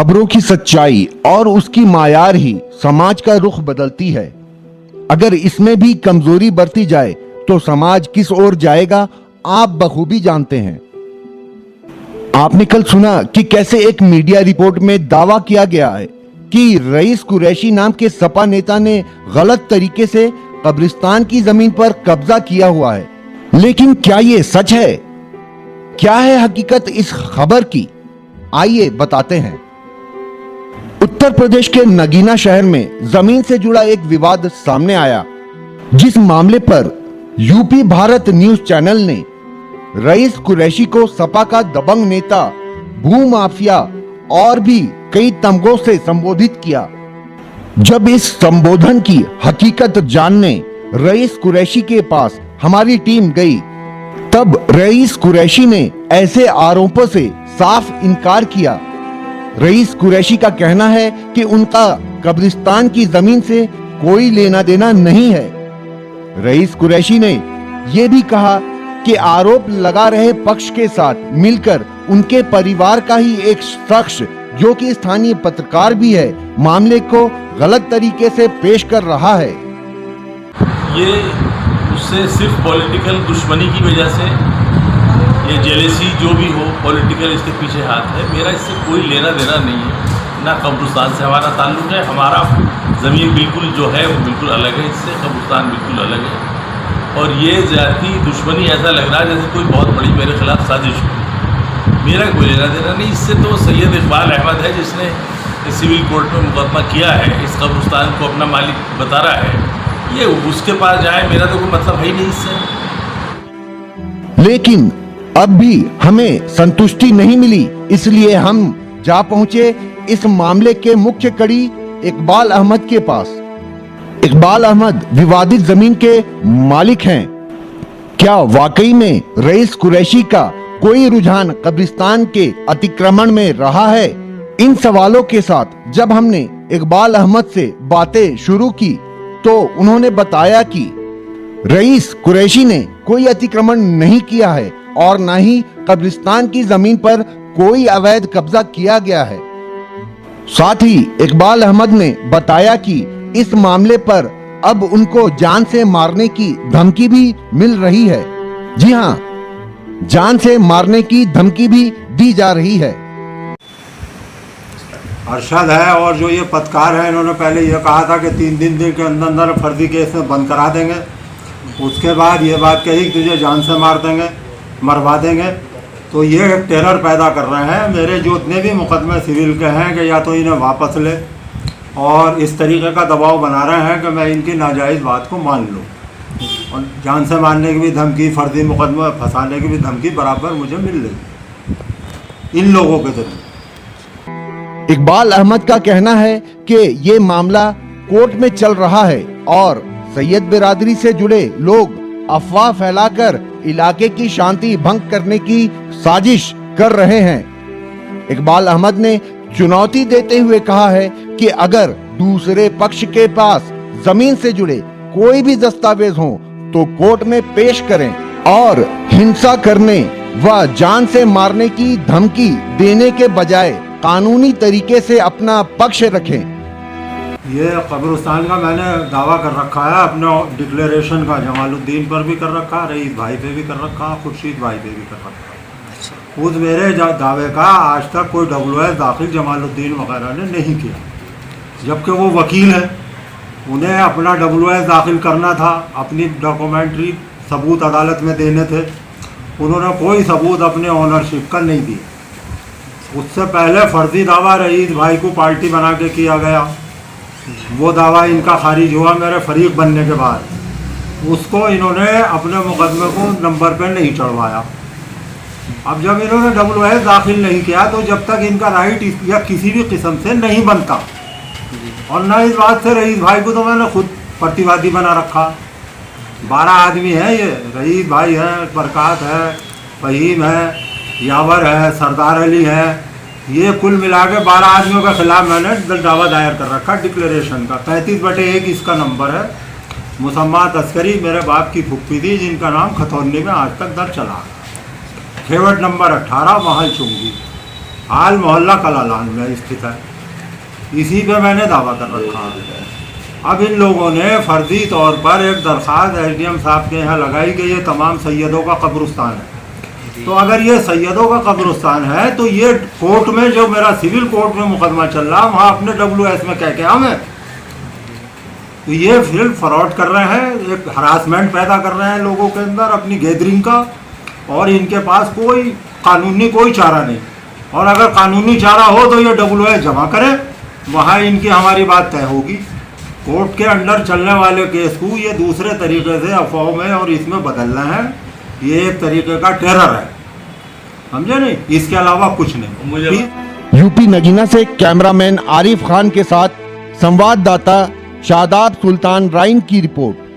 खबरों की सच्चाई और उसकी मायार ही समाज का रुख बदलती है। अगर इसमें भी कमजोरी बरती जाए तो समाज किस ओर जाएगा, आप बखूबी जानते हैं। आपने कल सुना कि कैसे एक मीडिया रिपोर्ट में दावा किया गया है कि रईस कुरैशी नाम के सपा नेता ने गलत तरीके से कब्रिस्तान की जमीन पर कब्जा किया हुआ है। लेकिन क्या ये सच है? क्या है हकीकत इस खबर की? आइए बताते हैं। उत्तर प्रदेश के नगीना शहर में जमीन से जुड़ा एक विवाद सामने आया, जिस मामले पर यूपी भारत न्यूज चैनल ने रईस कुरैशी को सपा का दबंग नेता, भूमाफिया और भी कई तमगों से संबोधित किया। जब इस संबोधन की हकीकत जानने रईस कुरैशी के पास हमारी टीम गई, तब रईस कुरैशी ने ऐसे आरोपों से साफ इनकार किया। रईस कुरैशी का कहना है कि उनका कब्रिस्तान की जमीन से कोई लेना देना नहीं है। रईस कुरैशी ने यह भी कहा कि आरोप लगा रहे पक्ष के साथ मिलकर उनके परिवार का ही एक शख्स, जो कि स्थानीय पत्रकार भी है, मामले को गलत तरीके से पेश कर रहा है। ये उससे सिर्फ पॉलिटिकल दुश्मनी की वजह से, ये जेलेसी जो भी हो, पॉलिटिकल इसके पीछे हाथ है। मेरा इससे कोई लेना देना नहीं है, ना कब्रिस्तान से हमारा ताल्लुक है। हमारा ज़मीन बिल्कुल जो है वो बिल्कुल अलग है, इससे कब्रिस्तान बिल्कुल अलग है। और ये जाती दुश्मनी ऐसा लग रहा है जैसे कोई बहुत बड़ी मेरे खिलाफ साजिश हो। मेरा कोई लेना देना नहीं इससे। तो सैयद इकबाल अहमद है जिसने सिविल कोर्ट में मुकदमा किया है, इस कब्रिस्तान को अपना मालिक बता रहा है, ये उसके पास जाए, मेरा तो कोई मतलब है ही नहीं इससे। लेकिन अब भी हमें संतुष्टि नहीं मिली, इसलिए हम जा पहुंचे इस मामले के मुख्य कड़ी इकबाल अहमद के पास। इकबाल अहमद विवादित जमीन के मालिक हैं। क्या वाकई में रईस कुरैशी का कोई रुझान कब्रिस्तान के अतिक्रमण में रहा है? इन सवालों के साथ जब हमने इकबाल अहमद से बातें शुरू की तो उन्होंने बताया कि रईस कुरैशी ने कोई अतिक्रमण नहीं किया है और न ही कब्रिस्तान की जमीन पर कोई अवैध कब्जा किया गया है। साथ ही इकबाल अहमद ने बताया कि इस मामले पर अब उनको जान से मारने की धमकी भी मिल रही है। जी हाँ, जान से मारने की धमकी भी दी जा रही है। अरशद है और जो ये पत्रकार है, इन्होंने पहले ये कहा था कि 3 दिन के अंदर फर्जी केस में बंद करा देंगे। उसके बाद ये बात कही कि तुझे जान से मार देंगे, मरवा देंगे। तो ये एक टेरर पैदा कर रहे हैं। मेरे जो इतने भी मुकदमे सिविल के हैं कि या तो इन्हें वापस ले, और इस तरीके का दबाव बना रहे हैं कि मैं इनकी नाजायज़ बात को मान लूँ। और जान से मारने की भी धमकी, फर्जी मुकदमे फंसाने की भी धमकी बराबर मुझे मिल रही इन लोगों के जरिए। इकबाल अहमद का कहना है कि ये मामला कोर्ट में चल रहा है और सैयद बिरादरी से जुड़े लोग अफवाह फैलाकर इलाके की शांति भंग करने की साजिश कर रहे हैं। इकबाल अहमद ने चुनौती देते हुए कहा है कि अगर दूसरे पक्ष के पास जमीन से जुड़े कोई भी दस्तावेज हो तो कोर्ट में पेश करें और हिंसा करने व जान से मारने की धमकी देने के बजाय कानूनी तरीके से अपना पक्ष रखें। ये कब्रिस्तान का मैंने दावा कर रखा है, अपने डिक्लेरेशन का जमालुद्दीन पर भी कर रखा, रईस भाई पे भी कर रखा, खुर्शीद भाई पे भी कर रखा। उस मेरे दावे का आज तक कोई WS दाखिल जमालुद्दीन वगैरह ने नहीं किया, जबकि वो वकील है। उन्हें अपना WS दाखिल करना था, अपनी डॉक्यूमेंट्री सबूत अदालत में देने थे। उन्होंने कोई सबूत अपने ओनरशिप का नहीं दिया। उससे पहले फर्जी दावा रईस भाई को पार्टी बना के किया गया, वो दावा इनका खारिज हुआ मेरे फरीक बनने के बाद। उसको इन्होंने अपने मुकदमे को नंबर पर नहीं चढ़वाया। अब जब इन्होंने WS दाखिल नहीं किया तो जब तक इनका राइट या किसी भी किस्म से नहीं बनता, और न इस बात से रईस भाई को तो मैंने खुद प्रतिवादी बना रखा। 12 आदमी हैं ये, रईस भाई है, बरकत है, फहीम है, यावर है, सरदार अली है, ये कुल मिला के 12 आदमियों के खिलाफ मैंने दावा दायर कर रखा डिक्लेरेशन का। 35/1 इसका नंबर है। मुसम्मा तस्करी मेरे बाप की फुप्पी थी, जिनका नाम खतौनी में आज तक दर्ज चला। खेवट नंबर 18 महल चुंगी। हाल मोहल्ला कलालान में स्थित है, इसी पे मैंने दावा कर रखा है। अब इन लोगों ने फर्जी तौर पर एक दरख्वास्त एसडीएम साहब के यहाँ लगाई कि ये तमाम सैयदों का कब्रिस्तान है। तो अगर ये सैयदों का कब्रिस्तान है तो ये कोर्ट में, जो मेरा सिविल कोर्ट में मुकदमा चल रहा, वहाँ अपने WS में कह के आओ मैं। तो ये फिर फ्रॉड कर रहे हैं, एक हरासमेंट पैदा कर रहे हैं लोगों के अंदर अपनी गैदरिंग का, और इनके पास कोई कानूनी कोई चारा नहीं। और अगर कानूनी चारा हो तो ये WS जमा करें, वहाँ इनकी हमारी बात तय होगी। कोर्ट के अंडर चलने वाले केस को ये दूसरे तरीके से अफवाह में और इसमें बदलना है, ये एक तरीके का टेरर है, समझे नहीं, इसके अलावा कुछ नहीं। मुझे यूपी नगीना से कैमरामैन आरिफ खान के साथ संवाददाता शादाब सुल्तान राइन की रिपोर्ट।